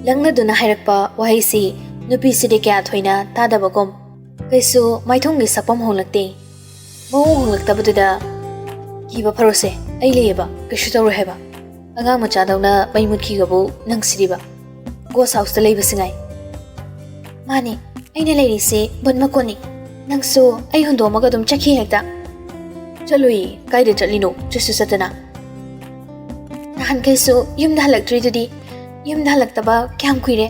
ꯂꯪꯅꯗꯨꯅ ꯍꯥꯏꯔꯛꯄ ꯋꯥꯍꯩꯁꯤ ꯅꯨꯄꯤꯁꯤꯗꯤ ꯀꯌꯥ ꯊꯣꯏꯅ ꯇꯥꯗꯕꯒꯨꯝ ꯀꯩꯁꯨ ꯃꯥꯏꯊꯣꯡꯒꯤ ꯁꯛꯐꯝ ꯍꯣꯡꯂꯛꯇꯦ ꯃꯑꯣꯡ ꯍꯣꯡꯂꯛꯇꯕꯗꯨꯗ ꯀꯤꯕ ꯐꯔꯣꯁꯦ ꯑꯩ ꯂꯩꯌꯦꯕ ꯀꯩꯁꯨ ꯇꯧꯔꯣꯏ ꯍꯥꯏꯕ ꯑꯉꯥꯡ ꯃꯆꯥꯗꯧꯅ ꯃꯩ ꯃꯨꯠꯈꯤꯒꯕꯨ ꯅꯪꯁꯤꯗꯤꯕ ꯒꯣꯁ ꯍꯥꯎꯁꯇ ꯂꯩꯕꯁꯤꯉꯥꯏ ꯃꯥꯅꯤ ꯑꯩꯅ ꯂꯩꯔꯤꯁꯦ ꯕꯨꯠ ꯃꯀꯣꯟꯅꯤ ꯅꯪꯁꯨ ꯑꯩ ꯍꯨꯟꯗꯣꯛꯑꯃꯒ ꯑꯗꯨꯝ ꯆꯠꯈꯤ ꯍꯦꯛꯇ ꯆꯠꯂꯨꯏ ꯀꯥꯏꯗ ꯆꯠꯂꯤꯅꯣ ꯆꯠꯁꯨ ꯆꯠꯇꯅ ꯅꯍꯥꯟꯈꯩꯁꯨ ꯌꯨꯝꯗ ꯍꯜꯂꯛꯇ꯭ꯔꯤꯗꯨꯗꯤ ꯌꯨꯝꯗ ꯍꯜꯂꯛꯇꯕ ꯀꯌꯥꯝ ꯀꯨꯏꯔꯦ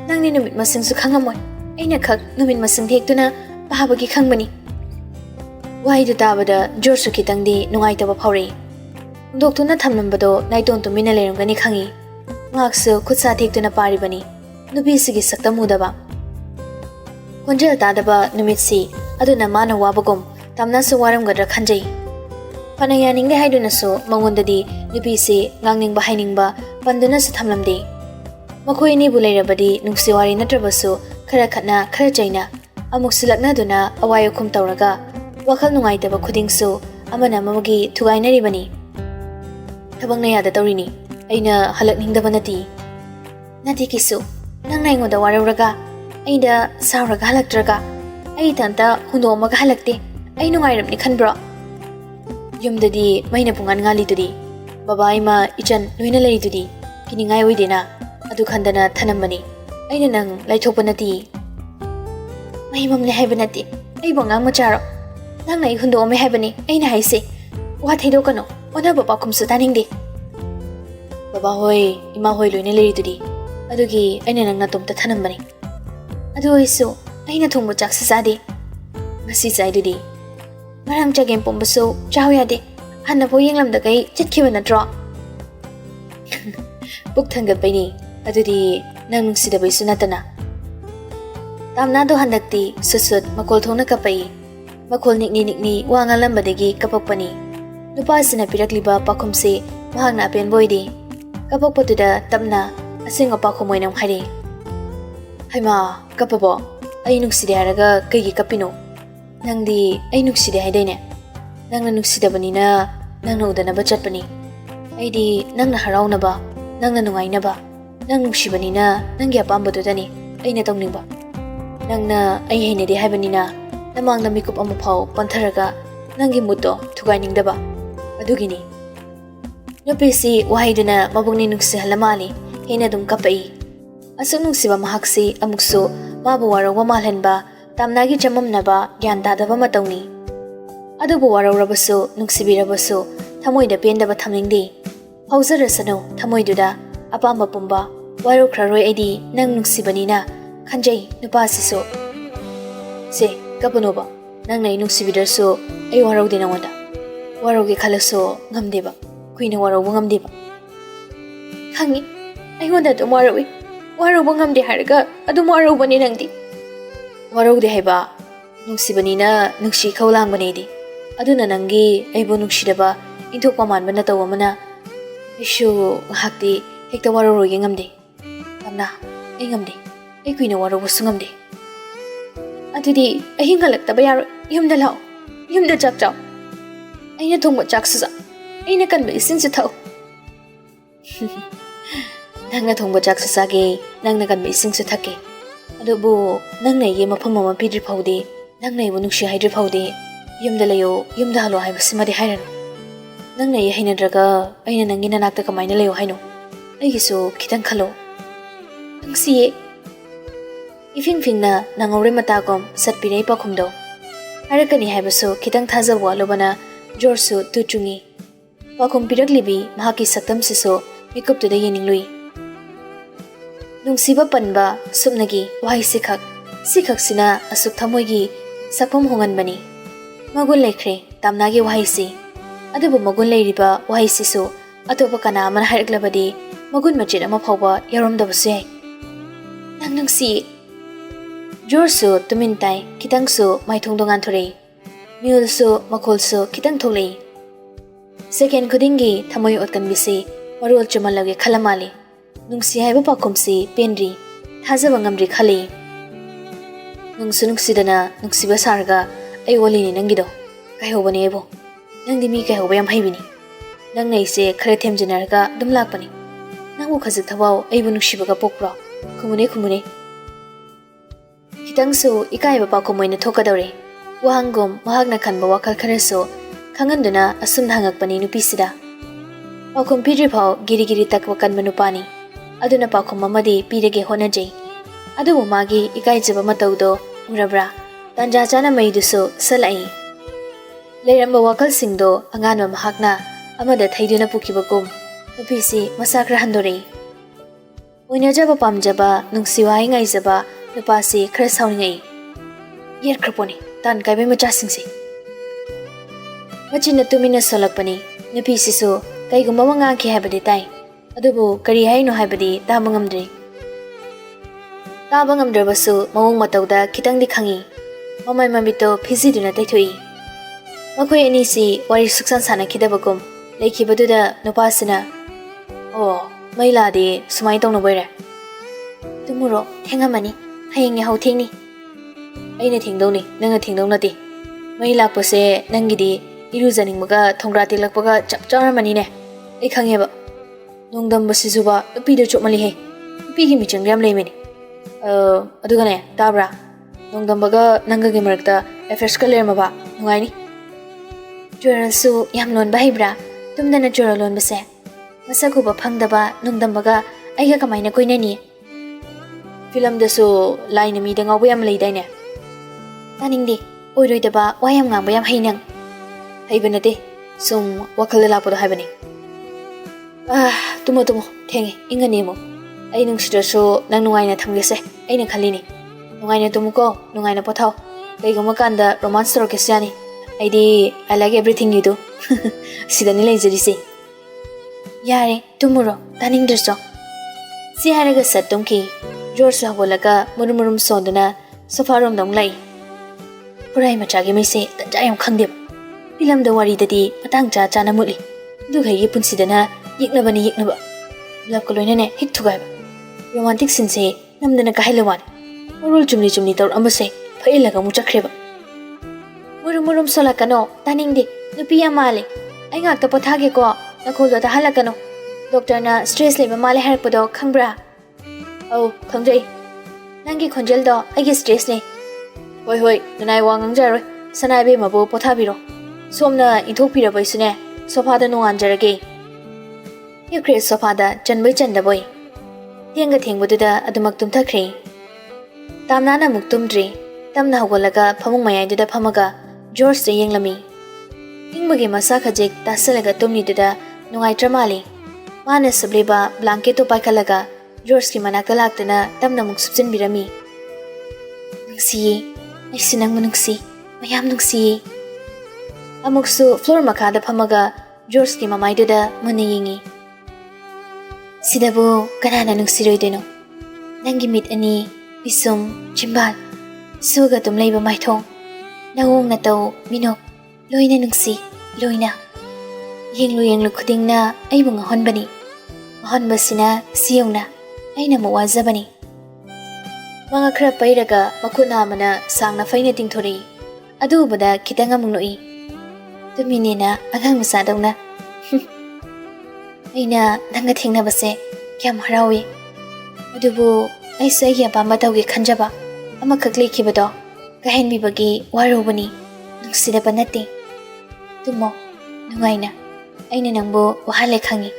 ꯅꯪꯗꯤ ꯅꯨꯃꯤꯠ ꯃꯁꯤꯡꯁꯨ ꯈꯪꯉꯝꯃꯣꯏ ꯑꯩꯅ ꯈꯛ ꯅꯨꯃꯤꯠ ꯃꯁꯤꯡ ꯊꯦꯛꯇꯨꯅ ꯄꯥꯕꯒꯤ ꯈꯪꯕꯅꯤ ꯋꯥꯍꯩꯗꯨ ꯇꯥꯕꯗ ꯖꯣꯔꯖꯁꯨ ꯈꯤꯇꯪꯗꯤ ꯅꯨꯡꯉꯥꯏꯇꯕ ꯐꯥꯎꯔꯛꯏ ꯍꯨꯟꯗꯣꯛꯇꯨꯅ ꯊꯝꯂꯝꯕꯗꯣ ꯅꯥꯏꯇꯣꯟ ꯇꯨꯃꯤꯟꯅ ꯂꯩꯔꯝꯒꯅꯤ ꯈꯪꯉꯤ ꯉꯥꯛꯁꯨ ꯈꯨꯠꯁꯥ ꯊꯦꯛꯇꯨꯅ ꯄꯥꯔꯤꯕꯅꯤ ꯅꯨꯄꯤꯁꯤꯒꯤ ꯁꯛꯇꯝ ꯎꯗꯕ ꯈꯣꯟꯖꯦꯜ ꯇꯥꯗꯕ ꯅꯨꯃꯤꯠꯁꯤ ꯑꯗꯨꯅ ꯃꯥꯅ ꯋꯥꯕꯒꯨꯝ ꯇꯝꯅꯁꯨ ꯋꯥꯔꯝꯒꯗ꯭ꯔꯥ ꯈꯟꯖꯩ ꯐꯅ ꯌꯥꯅꯤꯡꯗꯦ ꯍꯥꯏꯗꯨꯅꯁꯨ ꯃꯉꯣꯟꯗꯗꯤ ꯅꯨꯄꯤꯁꯤ ꯉꯥꯡꯅꯤꯡꯕ ꯍꯥꯏꯅꯤꯡꯕ ꯄꯟꯗꯨꯅꯁꯨ ꯊꯝꯂꯝꯗꯦ ꯃꯈꯣꯏ ꯑꯅꯤꯕꯨ ꯂꯩꯔꯕꯗꯤ ꯅꯨꯡꯁꯤ ꯋꯥꯔꯤ ꯅꯠꯇ꯭ꯔꯕꯁꯨ ꯈꯔ ꯈꯠꯅ ꯈꯔ ꯆꯩꯅ ꯑꯃꯨꯛꯁꯨ ꯂꯛꯅꯗꯨꯅ ꯑꯋꯥꯏ ꯑꯈꯨꯝ ꯇꯧꯔꯒ ꯋꯥꯈꯜ ꯅꯨꯡꯉꯥꯏꯇꯕ ꯈꯨꯗꯤꯡꯁꯨ ꯑꯃꯅ ꯑꯃꯒꯤ ꯊꯨꯒꯥꯏꯅꯔꯤꯕꯅꯤ ꯊꯕꯛꯅ ꯌꯥꯗ ꯇꯧꯔꯤꯅꯤ ꯑꯩꯅ ꯍꯜꯂꯛꯅꯤꯡꯗꯕ ꯅꯠꯇꯦ ꯀꯤꯁꯨ ꯅꯪꯅ ꯑꯩꯉꯣꯟꯗ ꯋꯥꯔꯧꯔꯒ ꯑꯩꯅ ꯁꯥꯎꯔꯒ ꯍꯜꯂꯛꯇ꯭ꯔꯒ ꯑꯩ ꯏꯊꯟꯇ ꯍꯨꯟꯗꯣꯛꯑꯃꯒ ꯍꯜꯂꯛꯇꯦ ꯑꯩ ꯅꯨꯡꯉꯥꯏꯔꯝꯅꯤ ꯈꯟꯕ꯭ꯔꯣ ꯌꯨꯝꯗꯗꯤ ꯃꯩꯅ ꯄꯨꯡꯉꯥꯟ ꯉꯥꯜꯂꯤꯗꯨꯗꯤ ꯕꯕꯥ ꯏꯃꯥ ꯏꯆꯟ ꯂꯣꯏꯅ ꯂꯩꯔꯤꯗꯨꯗꯤ ꯀꯤꯅꯤꯡꯉꯥꯏ ꯑꯣꯏꯗꯦꯅ ꯑꯗꯨ ꯈꯟꯗꯅ ꯊꯅꯝꯕꯅꯤ ꯑꯩꯅ ꯅꯪ ꯂꯩꯊꯣꯛꯄ ꯅꯠꯇꯦ ꯃꯩ ꯃꯝꯂꯦ ꯍꯥꯏꯕ ꯅꯠꯇꯦ ꯑꯩꯕꯨ ꯑꯉꯥꯡ ꯃꯆꯥꯔꯣ ꯅꯪꯅ ꯑꯩ ꯍꯨꯟꯗꯣꯛꯑꯝꯃꯦ ꯍꯥꯏꯕꯅꯤ ꯑꯩꯅ ꯍꯥꯏꯁꯦ ꯋꯥ ꯊꯩꯗꯣꯛꯀꯅꯣ ꯑꯣꯟꯅꯕ ꯄꯥꯎꯈꯨꯝꯁꯨ ꯇꯥꯅꯤꯡꯗꯦ ꯕꯕꯥ ꯍꯣꯏ ꯏꯃꯥ ꯍꯣꯏ ꯂꯣꯏꯅ ꯂꯩꯔꯤꯗꯨꯗꯤ ꯑꯗꯨꯒꯤ ꯑꯩꯅ ꯅꯪ ꯅꯇꯣꯝꯇ ꯊꯅꯝꯕꯅꯤ ꯑꯗꯨ ꯑꯣꯏꯁꯨ ꯑꯩꯅ ꯊꯣꯡꯕ ꯆꯥꯛꯁꯨ ꯆꯥꯗꯦ ꯉꯁꯤ ꯆꯥꯏꯗꯨꯗꯤ ꯉꯔꯥꯡ ꯆꯒꯦꯝ ꯄꯣꯝꯕꯁꯨ ꯆꯥꯎ ꯌꯥꯗꯦ ꯍꯟꯅꯐꯥꯎ ꯌꯦꯡꯂꯝꯗꯒꯩ ꯆꯠꯈꯤꯕ ꯅꯠꯇ꯭ꯔꯣ ꯄꯨꯛ ꯊꯟꯒꯠꯄꯩꯅꯤ ꯑꯗꯨꯗꯤ ꯅꯪ ꯅꯨꯡꯁꯤꯗꯕꯩꯁꯨ ꯅꯠꯇꯅ ꯇꯥꯝꯅꯥꯗꯣ ꯍꯟꯗꯛꯇꯤ ꯁꯨꯠ ꯃꯈꯣꯜ ꯊꯣꯛꯅ ꯀꯞꯄꯛꯏ ꯃꯈꯣꯜ ꯅꯤꯛꯅꯤ ꯋꯥ ꯉꯥꯡꯂꯝꯕꯗꯒꯤ ꯀꯞꯄꯛꯄꯅꯤ ꯅꯨꯄꯥꯁꯤꯅ ꯄꯤꯔꯛꯂꯤꯕ ꯄꯥꯎꯈꯨꯝꯁꯤ ꯃꯍꯥꯛꯅ ꯑꯄꯦꯟꯕ ꯑꯣꯏꯗꯦ ꯀꯞꯄꯛꯄꯗꯨꯗ ꯇꯞꯅ ꯑꯁꯦꯡꯕ ꯄꯥꯎꯈꯨꯝ ꯑꯣꯏꯅ ꯍꯥꯏꯔꯛꯏ ꯍꯩꯃꯥ ꯀꯞꯄꯕꯣ ꯑꯩ ꯅꯨꯡꯁꯤꯗꯦ ꯍꯥꯏꯔꯒ ꯀꯩꯒꯤ ꯀꯞꯄꯤꯅꯣ ꯅꯪꯗꯤ ꯑꯩ ꯅꯨꯡꯁꯤꯗꯦ ꯍꯥꯏꯗꯥꯏꯅꯦ ꯅꯪꯅ ꯅꯨꯡꯁꯤꯗꯕꯅꯤꯅ ꯅꯪꯅ ꯎꯗꯅꯕ ꯆꯠꯄꯅꯤ ꯑꯩꯗꯤ ꯅꯪꯅ ꯍꯔꯥꯎꯅꯕ ꯅꯪꯅ ꯅꯨꯡꯉꯥꯏꯅꯕ ꯅꯪ ꯅꯨꯡꯁꯤꯕꯅꯤꯅ ꯅꯪꯒꯤ ꯑꯄꯥꯝꯕꯗꯨꯗꯅꯤ ꯑꯩꯅ ꯇꯧꯅꯤꯡꯕ ꯅꯪꯅ ꯑꯩ ꯍꯩꯅꯗꯦ ꯍꯥꯏꯕꯅꯤꯅ ꯅꯃꯥꯡꯗ ꯃꯤꯀꯨꯞ ꯑꯃꯐꯥꯎ ꯄꯟꯊꯔꯒ ꯅꯪꯒꯤ ꯃꯨꯠꯇꯣ ꯊꯨꯒꯥꯏꯅꯤꯡꯗꯕ ꯑꯗꯨꯒꯤꯅꯤ ꯅꯨꯄꯤꯁꯤ ꯋꯥꯍꯩꯗꯨꯅ ꯃꯕꯨꯛꯅꯤꯡ ꯅꯨꯡꯁꯤꯍꯜꯂ ꯃꯥꯜꯂꯤ ꯍꯦꯟꯅ ꯑꯗꯨꯝ ꯀꯞꯄꯛꯏ ꯑꯁꯨꯛ ꯅꯨꯡꯁꯤꯕ ꯃꯍꯥꯛꯁꯤ ꯑꯃꯨꯛꯁꯨ ꯃꯥꯕꯨ ꯋꯥꯔꯧꯕ ꯃꯥꯜꯍꯟꯕ ꯇꯥꯝꯅꯥꯒꯤ ꯆꯃꯝꯅꯕ ꯒ꯭ꯌꯥꯟ ꯇꯥꯗꯕ ꯃꯇꯧꯅꯤ ꯑꯗꯨꯕꯨ ꯋꯥꯔꯧꯔꯕꯁꯨ ꯅꯨꯡꯁꯤꯕꯤꯔꯕꯁꯨ ꯊꯃꯣꯏꯗ ꯄꯦꯟꯗꯕ ꯊꯝꯅꯤꯡꯗꯦ ꯐꯥꯎꯖꯔꯁꯅꯨ ꯊꯃꯣꯏꯗꯨꯗ ꯑꯄꯥꯝꯕ ꯄꯨꯝꯕ ꯋꯥꯔꯧꯈ꯭ꯔꯔꯣꯏ ꯑꯩꯗꯤ ꯅꯪ ꯅꯨꯡꯁꯤꯕꯅꯤꯅ ꯈꯟꯖꯩ ꯅꯨꯄꯥꯁꯤꯁꯨ ꯁꯦ ꯀꯞꯄꯅꯣꯕ ꯅꯪꯅ ꯑꯩ ꯅꯨꯡꯁꯤꯕꯤꯗ꯭ꯔꯁꯨ ꯑꯩ ꯋꯥꯔꯧꯗꯦ ꯅꯉꯣꯟꯗ ꯋꯥꯔꯧꯒꯦ ꯈꯜꯂꯁꯨ ꯉꯝꯗꯦꯕ ꯀꯨꯏꯅ ꯋꯥꯔꯧꯕ ꯉꯝꯗꯦꯕ ꯈꯪꯉꯤ ꯑꯩꯉꯣꯟꯗ ꯑꯗꯨꯝ ꯋꯥꯔꯧꯕ ꯉꯝꯗꯦ ꯍꯥꯏꯔꯒ ꯑꯗꯨꯝ ꯋꯥꯔꯧꯕꯅꯤ ꯅꯪꯗꯤ ꯋꯥꯔꯧꯗꯦ ꯍꯥꯏꯕ ꯅꯨꯡꯁꯤꯕꯅꯤꯅ ꯅꯨꯡꯁꯤ ꯈꯧ ꯂꯥꯡꯕꯅꯦ ꯑꯩꯗꯤ ꯑꯗꯨꯅ ꯅꯪꯒꯤ ꯑꯩꯕꯨ ꯅꯨꯡꯁꯤꯗꯕ ꯏꯟꯊꯣꯛꯄ ꯃꯥꯟꯕ ꯅꯇꯧ ꯑꯃꯅ ꯑꯩꯁꯨ ꯉꯥꯏꯍꯥꯛꯇꯤ ꯍꯦꯛꯇ ꯋꯥꯔꯧꯔꯣꯏꯒꯦ ꯉꯝꯗꯦ ꯇꯝꯅꯥ ꯑꯩ ꯉꯝꯗꯦ ꯑꯩ ꯀꯨꯏꯅ ꯋꯥꯔꯧꯕꯁꯨ ꯉꯝꯗꯦ ꯑꯗꯨꯗꯤ ꯑꯍꯤꯡ ꯍꯜꯂꯛꯇꯕ ꯌꯥꯔꯣꯏ ꯌꯨꯝꯗ ꯂꯥꯛꯑꯣ ꯌꯨꯝꯗ ꯆꯥꯛ ꯆꯥꯎ ꯑꯩꯅ ꯊꯣꯡꯕ ꯆꯥꯛꯁꯨ ꯆꯥꯎ ꯑꯩꯅ ꯀꯟꯕ ꯏꯁꯤꯡꯁꯨ ꯊꯛꯎ ꯅꯪꯅ ꯊꯣꯡꯕ ꯆꯥꯛꯁꯨ ꯆꯥꯒꯦ ꯅꯪꯅ ꯀꯟꯕ ꯏꯁꯤꯡꯁꯨ ꯊꯛꯀꯦ ꯑꯗꯨꯕꯨ ꯅꯪꯅ ꯑꯩꯒꯤ ꯃꯐꯝ ꯑꯃ ꯄꯤꯗ꯭ꯔꯤ ꯐꯥꯎꯗꯤ ꯅꯪꯅ ꯑꯩꯕꯨ ꯅꯨꯡꯁꯤ ꯍꯥꯏꯗ꯭ꯔꯤ ꯐꯥꯎꯗꯤ ꯌꯨꯝꯗ ꯂꯩꯌꯣ ꯌꯨꯝꯗ ꯍꯜꯂꯣ ꯍꯥꯏꯕꯁꯤꯃꯗꯤ ꯍꯥꯏꯔꯅꯨ ꯅꯪꯅ ꯑꯩ ꯍꯩꯅꯗ꯭ꯔꯒ ꯑꯩꯅ ꯅꯪꯒꯤ ꯅꯅꯥꯛꯇ ꯀꯃꯥꯏꯅ ꯂꯩꯌꯣ ꯍꯥꯏꯅꯣ ꯑꯩꯒꯤꯁꯨ ꯈꯤꯇꯪ ꯈꯜꯂꯣ ꯅꯨꯡꯁꯤꯌꯦ ꯏꯐꯤꯡ ꯐꯤꯡꯅ ꯅꯪꯍꯧꯔꯦ ꯃꯇꯥꯒꯨꯝ ꯁꯠꯄꯤꯔꯩ ꯄꯥꯎꯈꯨꯝꯗꯣ ꯍꯥꯏꯔꯛꯀꯅꯤ ꯍꯥꯏꯕꯁꯨ ꯈꯤꯇꯪ ꯊꯥꯖꯕ ꯋꯥꯠꯂꯨꯕꯅ ꯖꯣꯔꯖꯁꯨ ꯇꯨ ꯆꯨꯡꯉꯤ ꯄꯥꯎꯈꯨꯝ ꯄꯤꯔꯛꯂꯤꯕꯤ ꯃꯍꯥꯛꯀꯤ ꯁꯛꯇꯝꯁꯤꯁꯨ ꯃꯤꯀꯨꯞꯇꯨꯗ ꯌꯦꯡꯅꯤꯡꯂꯨꯏ ꯅꯨꯡꯁꯤꯕ ꯄꯟꯕ ꯁꯨꯞꯅꯒꯤ ꯋꯥꯍꯩ ꯁꯤꯈꯛꯁꯤꯅ ꯑꯁꯨꯛ ꯊꯃꯣꯏꯒꯤ ꯁꯛꯐꯝ ꯍꯣꯡꯍꯟꯕꯅꯤ ꯃꯒꯨꯟ ꯂꯩꯈ꯭ꯔꯦ ꯇꯥꯝꯅꯥꯒꯤ ꯋꯥꯍꯩꯁꯤ ꯑꯗꯨꯕꯨ ꯃꯒꯨꯟ ꯂꯩꯔꯤꯕ ꯋꯥꯍꯩꯁꯤꯁꯨ ꯑꯇꯣꯞꯄ ꯀꯅꯥ ꯑꯃꯅ ꯍꯥꯏꯔꯛꯂꯕꯗꯤ ꯃꯒꯨꯟ ꯃꯆꯦꯠ ꯑꯃ ꯐꯥꯎꯕ ꯌꯥꯎꯔꯝꯗꯕꯁꯨ ꯌꯥꯏ ꯅꯪ ꯅꯨꯡꯁꯤꯌꯦ ꯖꯣꯔꯖꯁꯨ ꯇꯨꯃꯤꯟ ꯇꯥꯏ ꯈꯤꯇꯪꯁꯨ ꯃꯥꯏꯊꯣꯡꯗꯣ ꯉꯥꯟꯊꯣꯔꯛꯏ ꯃꯤꯍꯨꯜꯁꯨ ꯃꯈꯣꯜꯁꯨ ꯈꯤꯇꯪ ꯊꯣꯛꯂꯛꯏ ꯁꯦꯀꯦꯟ ꯈꯨꯗꯤꯡꯒꯤ ꯊꯃꯣꯏ ꯑꯣꯠꯀꯟꯕꯤꯁꯤ ꯃꯔꯣꯜ ꯆꯨꯝꯍꯜꯂꯒꯦ ꯈꯜꯂ ꯃꯥꯜꯂꯤ ꯅꯨꯡꯁꯤ ꯍꯥꯏꯕ ꯄꯥꯎꯈꯨꯝꯁꯤ ꯄꯦꯟꯗ꯭ꯔꯤ ꯊꯥꯖꯕ ꯉꯝꯗ꯭ꯔꯤ ꯈꯜꯂꯤ ꯅꯨꯡꯁꯨ ꯅꯨꯡꯁꯤꯗꯅ ꯅꯨꯡꯁꯤꯕ ꯁꯥꯔꯒ ꯑꯩ ꯑꯣꯜꯂꯤꯅꯤ ꯅꯪꯒꯤꯗꯣ ꯀꯥꯏꯍꯧꯕꯅꯦ ꯑꯩꯕꯨ ꯅꯪꯗꯤ ꯃꯤ ꯀꯥꯏꯍꯧꯕ ꯌꯥꯝ ꯍꯩꯕꯤꯅꯤ ꯅꯪꯅ ꯑꯩꯁꯦ ꯈꯔ ꯊꯦꯝꯖꯤꯟꯅꯔꯒ ꯑꯗꯨꯝ ꯂꯥꯛꯄꯅꯤ Nangu khazik thawao aibu nungsibaga pokpro khumune Kitangsu ikai bapa komoina thokadore wahangom mahagna khanba wakal kharaso khanganduna asum hangakpani nupisida pakhom pidri phau giri takwa kanba nupani aduna pakhom amadi pirege honajei adubu magi ikai jaba mataudo urabra tanja chana maiduso salai leiramba wakal singdo anganwa mahakna amada thaiduna pukibagum nupisi masakra handore oinajaba pamjaba nungsiwai ngaijaba nupasi khara sauningai yer kraponi tan kaibe macha singsi machina tumina solakpani nupisi so kaigumba manga ki habadi tai adubu kari haino habadi tamangamdri tabangamdrabasu mawung matauda kitangdi khangi mamai mamito phiziduna taithoi makhoi anisi wari suksan sana kidabagum leikibaduda nupasina oh mailadi sumai tongna boire tumuro thengamani hayeng hau thengni aina thengdoni nanga thengdonati mai lakpase nangidi irujaning maga thongra tilakpaga chapchara mani ne ai khangeba nongdam basijuba pido chomali he pigi michang yam leimeni adugane tabra nongdam baga nanga ge marakta affairs ka lerma ba nungai ni jorasu yam lon bahibra tumdana joralon base masaku ba phangdaba nongdam baga aiga kamaina koinani film dasu line mi danga yam leidaine taningdi oiroidaba wayam ngamba yam hainang haibanate sum wakhala lapodo haibani tumo thengi ingani mo ai nungsidaso nang nungaina thamgese aina khalini nungaina tumuko nungaina pothau kaigama kanda romance torokesiani aidi I like everything you do sidani leijari yare tumuro taningderso si haraga sattomki George Hawalaga murum sonduna sofa room dong lai purai machagi mise tajayam khangdeb film da wari dadi patang cha chana muli du gai punsidana yiknabani yiknaba love ko loina ne hik thugai romantic scene se namdana kahailawan morul chumni tor amase phailaga mu chakreba murum solakano taningdi nupi amale ai ngak ta pothage ko nakhol da halakano doctor na stress leba male harpado khangbra au khangjai nangi khonjel do aigi stress ne hoi nanai wangang jaroi sanai be mabo pothabiro somna ithokpira baisune sofa da nongan jarage yekre sofa da janbai chanda boy tenga thengbuda adumak tumthakre tamna na muktumdri tamna hogolaga phamung mayai da phamaga George de yenglami ingmagi masa khajek tasalaga tumni da nungai tramali mana sableba blanket to paikalaga George ki manakta laktana tamna muk subjin birami nungsi ai sinang manungsi mayam nungsi amuksu floor makada phamaga George ki mamai da muni yingi sidabu kanana nungsiroideno nangi mit ani pisum chimbal suga tum leiba maithong nawong na taw minok loina nungsi loina yenglu khudingna aibu ngahonbani mahonbasina siyongna aina mo wazabani mga khra pairaga makuna mana sangna faina tingthori adubada kitanga mungnoi tuminina agang masadongna aina nanga thengna base kyam harawi adubu ai sai ya pamba tawge khanjaba ama khakle khibado kahen bibagi warobani nungsida banati tumo nungaina aina nangbo wahale khangi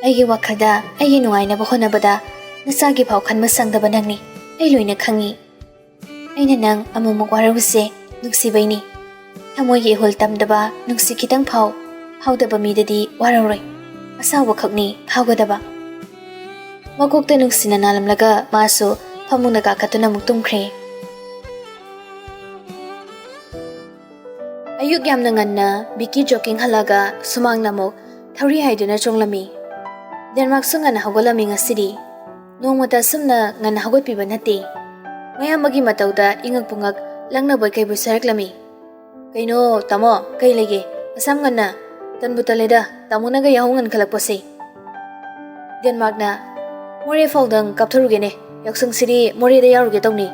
aigi wakhada aigi nungaina bahona bada nasagi phau khanma sangdaba nangni ai loina khangi aina nang amumuk warause nungsibaini thamoigi hol tamdaba nungsi kitang phau haudaba midadi waroroi asawa khakni phaugadaba makokta nungsina nalamlaga maso phamungna ka katuna muktumkhre ayuk yamna nganna biki joking halaga sumang namok thari haiduna chonglami Denmark sungana hagolami ngasidi nongmata sumna ngana hagotpiba nati mayamagi matauda ingak pungak langna boy kai busareklami kaino tamo kai lege asam ngana tanbutaleda tamuna ga yahungan khalakpose Denmark na more faudang kapthurugene yaksung siri more da yaruge tawni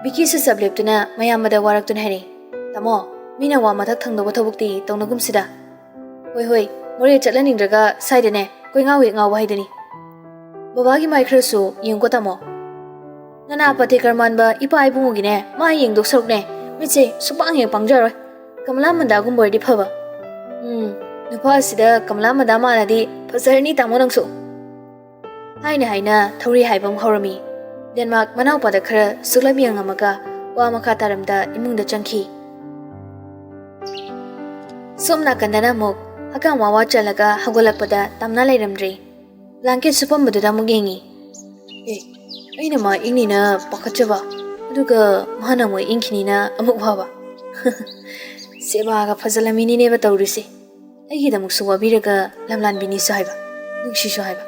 biki su sableptuna mayamada waraktun hari tamo mina wa mathak thangdo thobukti tawnagum sida hoi more chatlaningdraga saidene koi ngau he ngau hai dani baba gi mai khrasu yeng ko tamo nana pate karman ba ipa ibungu gi ne ma yeng dok saruk ne miche supang he pangjaroi kamla manda gum boi di phaba nupa sida kamla manda ma na di phasarni tamo nangsu haina thori haibam horami Denmark manau pada khara sulami angamaga wa makha taramda imungda changki somna kandana mok akang wawa chalaga hagolakpada tamna lairamdri blanket supam maduda mugengi aina ma ingni na pakachaba aduga mahana mo ingkhini na amuk bhaba seba ga fazalamini ne ba tawrisi aigi damuk suwa biraga lamlan bini sahaiba nungshi sahaiba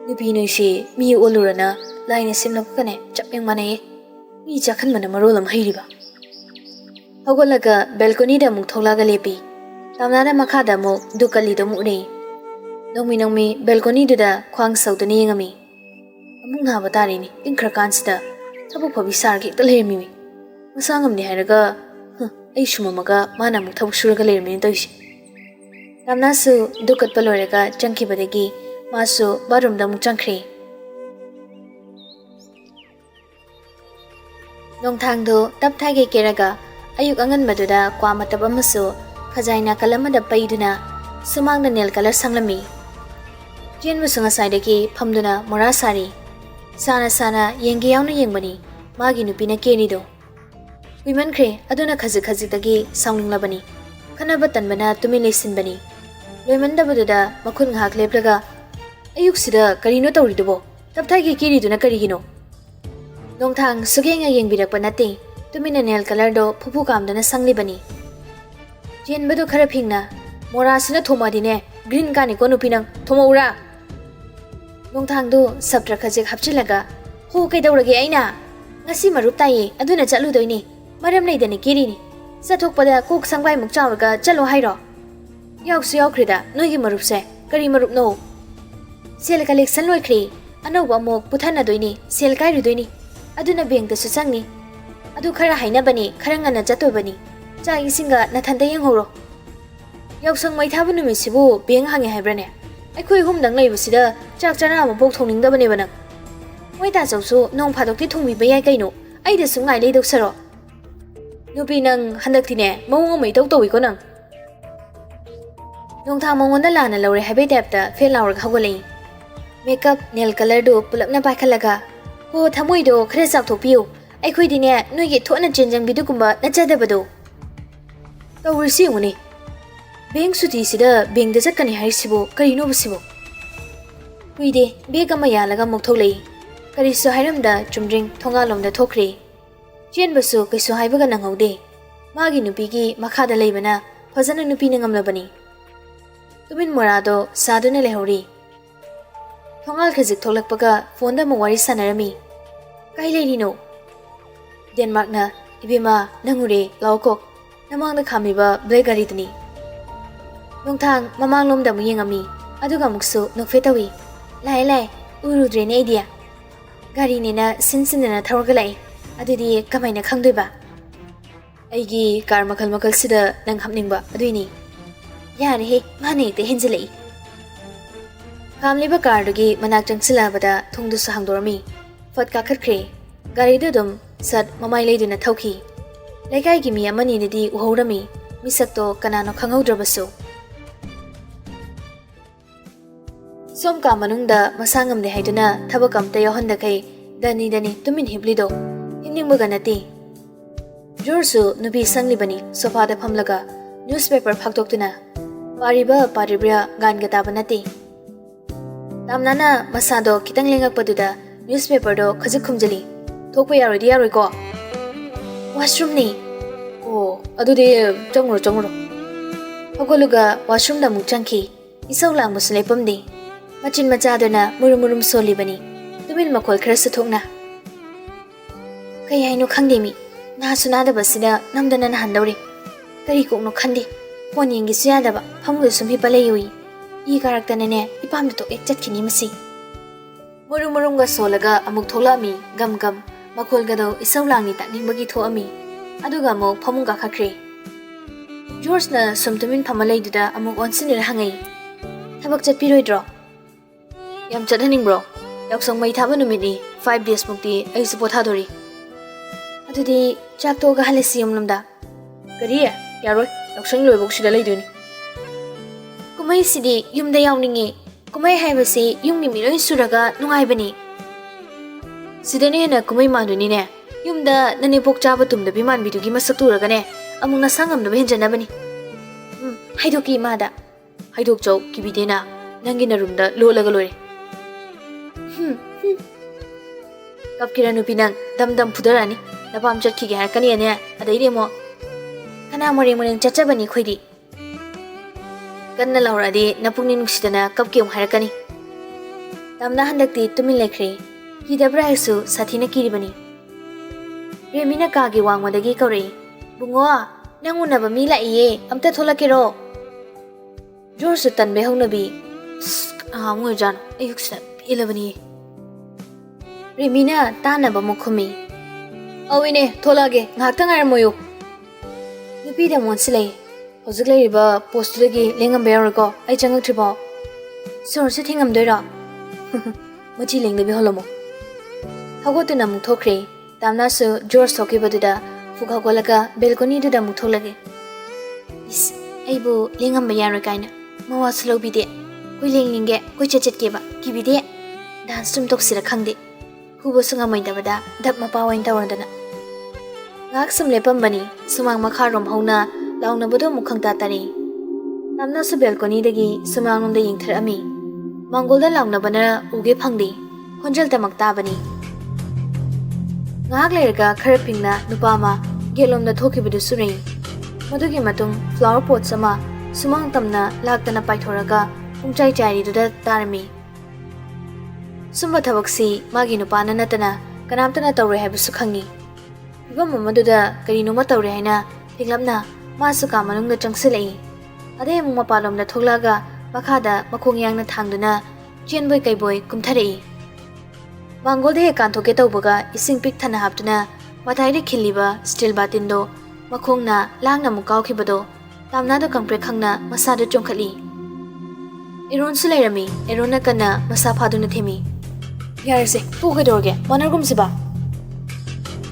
nupi noisi mi olurana laina simna kane chapeng manaye mi jakhan mana marolam hairiba hagolaga balcony da muk tholaga lepi tamnana makha da muk dukali da muk nei nongmi balcony da khwang saudani ngami amung ha batari ni ingkhra kansida thabu phabi sargi talhermi mi masangam ni haraga ai shumamaga mana muk thabu suraga lermi toisi tamnasu dukat paloraga changki badagi masu barum da muk changkhre Nongthangdo tapthai ge keraga ayuk angan maduda kwa matab amasu khajaina kalamada paiduna sumangna nel color sanglami jenbu sunga saidagi phamduna morasari sana yengi yauna yengbani magi nupina kerido wiman khre aduna khaji dagi saunglabani khanaba tanbana tumi lesinbani loimanda baduda makhun ngak leplaga ayuk sida karino tawridubo tapthai ge keriduna karigino Nongthang sugenga yengbirakpa nate tumina nail color do phupu kamdana sanglibani jen badu khara phingna morasina thomadine green kani ko nupinang thomaura Nongthang do sabtra khajek hapchilaga ho kaidawrage aina ngasi marup taye aduna chalu doini maram leidani kirini sathokpada kok sangbai muk chawraga chalo hairo yauksu yaukrida noigi marupse kari marup no sel collection loikhri anoba mok puthana doini sel kai rudoini aduna bank da susangni adu khara haina bani kharanga na jato bani cha isinga nathanda yang horo yausang mai thabu numi sibu bank hange haibrane aikhoi hum dang lei busida chak chana ma bok thongning da bani banang moi ta chawsu nong phadok ti thongmi bayai kaino ai da sungai lei dok saro nupi nang handak tine mawng mai tok towi ko nang nong tha mawng na lana lawre habai tapta fel lawr khawlei makeup nail color do pulapna pakhalaga ho thamoi do khre sak thopiu aikhoi dine noi ge thona chenjang bidu kumba nachada bado tawrisi nguni bank suti sida bank da jakani haisibo karino busibo kuide bega maya laga moktholei kariso hairamda chumring thonga lomda thokre chen basu kaiso haibaga nanghaude magi nupi gi makhada leibana phajana nupi na ngamlabani tumin morado saduna lehori thongal khazik tholakpaga phone da mawari sanarami kai leirino Denmark na ibima nangure laukok namang da khamiba black gari dani nongthang mamang lom da muyengami aduga muksu nokfetawi lai urudre ne idea gari ne na sinsinna thawgalai adudi kamaina khangdoiba aigi car makal sida nang hapningba aduini yare he mane te henjilei kamliba car dugi manak changsilabada thongdu sa hangdormi fatka khatkre gari dum sat mamai leiduna thauki lekai gi mi amani nedi uhorami misakto kanano khangaudrabasu somka manungda masangam de haiduna thabakam te yohanda kai dani tumin hiblido himningbaga nati jorsu nubi sanglibani sofa da phamlaga newspaper phaktoktuna paribra ganga tabanati tamnana masado kitang lengakpaduda newspaper do khajik khumjali thokpa yaroi ko washroom ni adudi chongro hogoluga washroom da mukchangki isau lang muslepamdi machin machaduna murum solibani tumin makol khara sathokna kai haino khangdemi na sunada basida namdana na handawri kari kokno khandi phone yengi suyada ba phamgu sumhi paleyui I karakter ne ipam to ek chatkini masi murum ga solaga amuk tholami gam makol ga do isau langni takning bagi thoami aduga mo phamung ga khakre George na sumtumin phamalai duda amuk onsinir hangai thabak chatpiroi dro Yam chathanningbro. Yaksang mai thaba numitni 5 days mukti ai su pothadori. Adudi chak to ga halasi yumlamda. Kari yaroi yaksang loibok sida leiduni. Kumai sidi yumda yawningi. Kumai haibasi yumgi miloi suraga nungaibani. Sidane na kumai manduni ne. Yumda nani pok chaba tumda biman bidugi masaktura ne. Amung na sangam da benjanabani. Haidoki mada. Haidok chau kibidena. Nangi na room da lola galore. Kapkira nupi nang dam pudarani. Napam chatki ga harakani ane. Adairi mo. Kana mori mo nang chachabani khoidi. Kanna lauradi napungni nungsidana kapki harakani. Damna handakti tumin lekri. Kidabra haisu sathina kiribani. Remina kagi wangwadagi kauri. Bungo, nangunaba mi laiye. Amta tholakiro. George tanbe haunabi. Mui jan ayuksna pilabani. Remina tanaba mukhumi. Awine tholage ngakta ngaramoyo. Nupi da monsilai. Hojik laiba postudagi lengam bayarko ai changaktriba. Sorse thingam doira. Machi lengdabi holomo. Hagotuna muk thokre. Tamna su George thokibaduda fukagolaga balcony duda muk tholage. Is aibu lengam bayaroi kaina. Mawa slobide. Koi lenglinge koi chachatke ba kibide. Dance tum toksira khangde. Hubo sunga maidabada dap mapawain tawandana. Ngak sum lepambani sumang makharom hauna launa bodo mukhang tatari. Tamna su balcony dagi sumang nomda yingthar ami. Mangolda launa bana uge phangdi. Honjal tamak tabani. Ngak lerga kharapingna nupama gelomda thokibadu surei. Madugi matung flower pot sama sumang tamna laktana paithoraga pungchai chairi duda tarmi. Sumba thabaksi magi nupana natana kanamtana tawre haibasu khangi. Ibam mamaduda karinuma tawre haina thinglamna masu ka manungda changsilai. Ade mung mapalomda thoklaga makhada makhongyangna thangduna chenboi kaiboi kumtharei. Mangolde kanthoke tawbaga ising pik thana haptuna mathaire khiliba steel batindo makhongna langna mukau khibado tamna do kangpre khangna masada chongkhali. Eron sulairami erona kana masa phaduna themi. Yarse toge dorge manargum siba.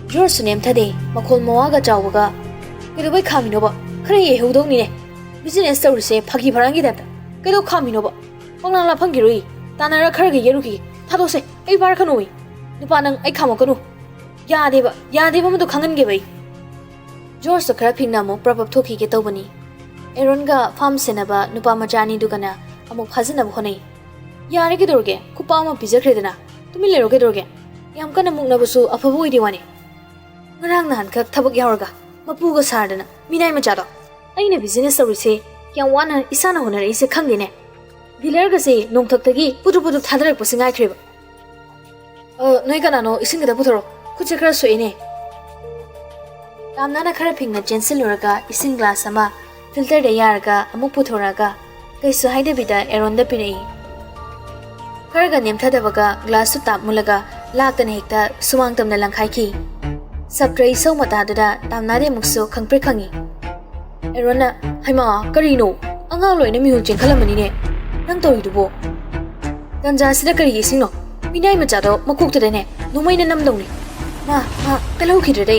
Jor sunem thade makhol mawaga chawbaga kedobai khaminoba khare ye hodongni ne business tawrise phagi bharangi data kedo khaminoba panglang la phangiroi tanara kharge yeruki thadose ai bar khanoi nupa nang ai khamakanu yadeba madu khangange bai. Jor so khara phingna mo prabab thoki ke tawbani. Eronga farm senaba nupa majani dugana amuk phajana bhonai. Yare ke dorge kupa ma bijakredana tumi lero ke dorge yam kana mukna busu afabu idiwani. Ngarang nahan khak thabak yawarga mapuga sardana minai machado aina business tawrise kyam wana isana honare ise khangdene. Dealer ga se nongthaktagi pudu thadarak pasingai khreba. Noi kana no ising da puthoro kuche khara soine. Tamna na khara phingna gensil luraga ising glass ama filter da yarga amuk puthoraga kaisu haide bida eronda pinai. Kharaga nemthadabaga glass su tap mulaga laktana hekta sumang tamna langkhai ki. Sabtrai so mata da tamna de mukso khangpre khangi. Erona haima karino anga loina mihul chengkhalamani ne. Nang toridubo. Ganja sida kari isingno. Minai machado makok tadene numaina namdongni. Ma kalau khidre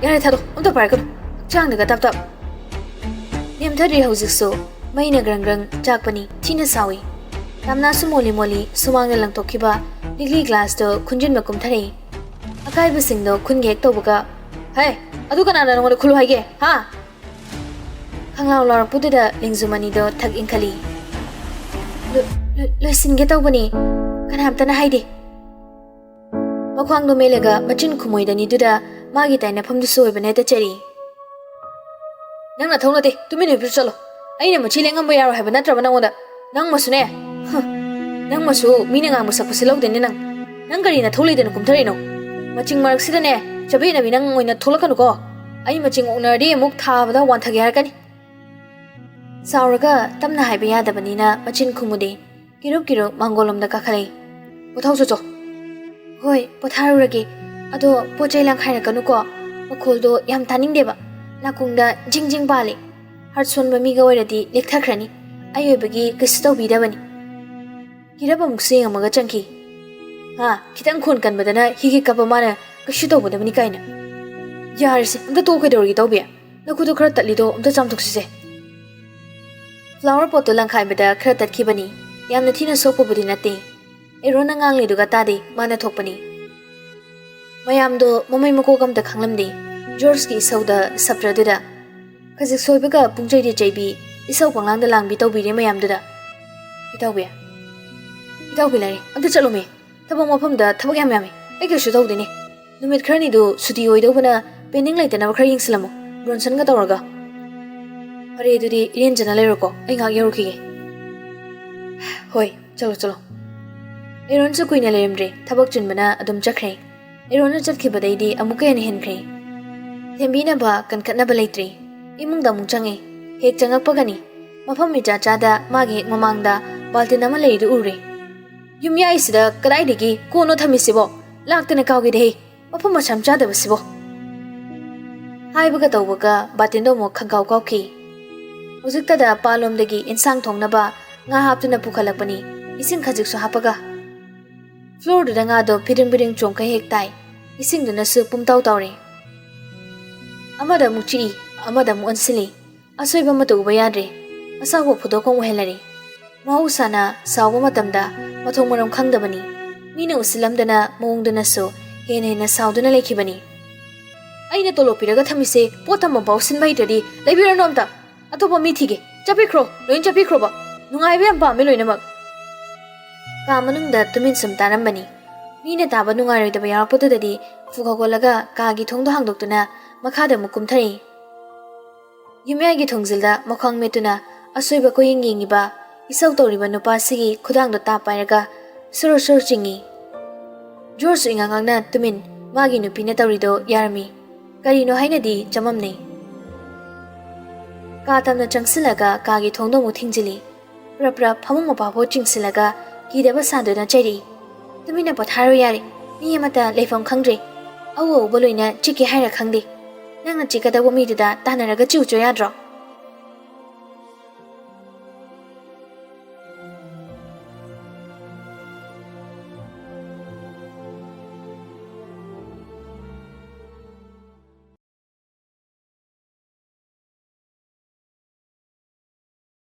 yare thado umta parakam chang daga tap tap. Nemthari haujikso maina grang chakpani china sawi. Tamna sumoli sumanga langtokhiba ligli glass do khunjin makum thare. Akai busingdo khungek tobuga. Hey, adu kana na ngore khulu haige. Ha. Khanglaw lar pududa lingzumani do thak inkali. Listen get tawbani. Kanamtana haide. Makhwang do melega machin khumoi dani duda magi taina phamdu soibane ta chari. Nangna thonate tumine bir chalo. Aina machi lengam bayaro haba natra bana ngoda. Nang masune. Nang masu minanga musak pasilok denne nang. Nang gari na tholai den kumthari no. Maching marak sidane chabe na binang oina tholakanu ko. Ai maching onardi muk thabada wanthage harakani. Sauraga tamna haiba yadabani na machin khumude. Kirup mangolomda kakhalai. Pothau cho. Hoi, potharurage. Ado pochai lang khaina kanu ko. Makhuldo yam taningdeba. Nakungda jingjing bali. Harson bami ga oiradi lekthakrani. Ayoibagi kisto bidabani. Kiraba muksing amaga changki. Ha, kitang khon kan badana higi kapa mana kashu to bodamani kaina. Yarisi, amta to kai dorgi tawbi. Nakudo khara tatli do amta chamthuksise. Flower pot to langkhai bada khara tatki bani. Yamna thina sokpo budi nate. Erona ngang duga tadi mana thokpani. Mayam do mamai mako kam ta khanglamdi. George ki sauda sapra duda. Kazik soibaga pungjai di jaibi isau panglang da langbi tawbi re mayam duda. Itawbi. Itawbi lari. Amta chalome. Tabang mafam da tabak yam yami. Ai kyo shutaw dini. Numit kharani do suti oi do bana pending laita na khar yingsilamo. Bronson ga tawraga. Are dudi iren jana leroko. Ai ngak yaruki. Hoi, chalo. Eron su kuina leremre. Tabak chunbana adum chakre. Eron chatkibadaidi amuka hen henkre. Thembina ba kankatna balaitri. Imung da mung change. Hek changak pagani. Mafam mi cha da magi hek mamangda baltin ama leidu uri. Yumya isida kadai digi kono thamisibo. Laktana kawgi dehi. Mafam macham chada basibo. Hai baga tawbaga batindo mo khangkaw kawki. Ujikta da palom dagi insang thongna ba nga haptuna pukhalakpani. Ising khajik su hapaga. Floor da nga do piring chongka hek tai. Ising duna su pumtaw tawri. Amada muchi, amada mu ansili. Asoiba matuba yadre. Asawo phudokong uhelari. Mahusana sawa matamda mathong maram khangdabani. Mina usilamdana maungdana so hena sauduna lekhibani. Aina tolo piraga thamise potama bausin baitadi laibirano amta. Atopa mi thige. Chapikro, loin chapikro ba. Nungaibe am pame loinamak. Kamanungda tumin sum tarambani. Mina taba nungaroidaba yarakpotudadi fukhagolaga kagi thongdo hangdoktuna makhada mukum thari. Yumyagi thongzilda makhang metuna asoiba ko yingiba isau toriba nupa sigi khudangdo ta pairaga sur chingi. George ingangangna tumin magi nupina tawrido yarmi. Karino hainadi chamamne. Ka tamna changsilaga kagi thongdo mu thingjili. Prapra phamung mapabo chingsilaga kidaba saduna chairi. Tumina patharo yari. Mi amata leifam khangdre. Awo boloina chiki haira khangde. Nangna chikada wo mi da tanaraga chiucho yadro.